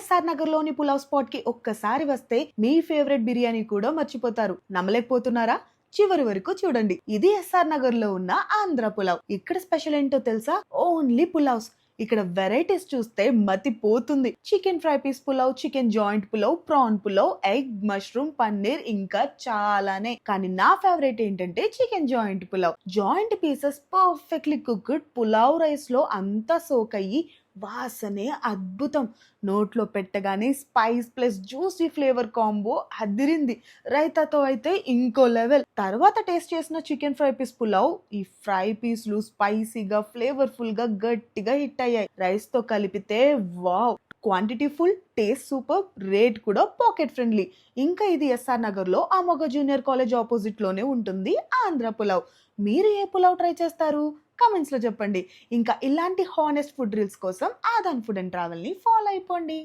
SR Nagar లోని pulao spot కి ఒక్కసారి వస్తే మీ ఫేవరెట్ బిర్యానీ కూడా మర్చిపోతారు. నమ్మలేకపోతున్నారా? చివరి వరకు చూడండి. ఇది ఎస్ఆర్ నగర్ లో ఉన్న ఆంధ్ర పులావ్. ఇక్కడ స్పెషల్ ఏంటో తెలుసా? ఓన్లీ పులావ్స్. ఇక్కడ వెరైటీస్ చూస్తే మతి పోతుంది. Chicken fry piece pulao, chicken joint pulao, prawn pulao, egg, mushroom, paneer, ఇంకా చాలానే. కానీ నా ఫేవరెట్ ఏంటంటే chicken joint pulao. Joint pieces perfectly cooked, pulao rice లో అంతా సోక్ అయ్యి వాసనే అద్భుతం. నోట్లో పెట్టగానే spice plus juicy flavour combo అదిరింది. రైతాతో అయితే ఇంకో లెవెల్. తర్వాత టేస్ట్ చేసిన చికెన్ ఫ్రై పీస్ పులావ్, ఈ ఫ్రై పీస్లు స్పైసీగా ఫ్లేవర్ఫుల్ గా గట్టిగా హిట్ అయ్యాయి. రైస్ తో కలిపితే wow. Quantity full, taste super, rate కూడా పాకెట్ ఫ్రెండ్లీ. ఇంకా ఇది ఎస్ఆర్ నగర్ లో అమోఘ జూనియర్ కాలేజ్ ఆపోజిట్ లోనే ఉంటుంది ఆంధ్ర పులావ్. మీరు ఏ పులావ్ ట్రై చేస్తారు? కమెంట్స్ లో చెప్పండి. ఇంకా ఇలాంటి హానెస్ట్ ఫుడ్ రీల్స్ కోసం ఆదాన్ ఫుడ్ అండ్ ట్రావెల్ ని ఫాలో అయిపోండి.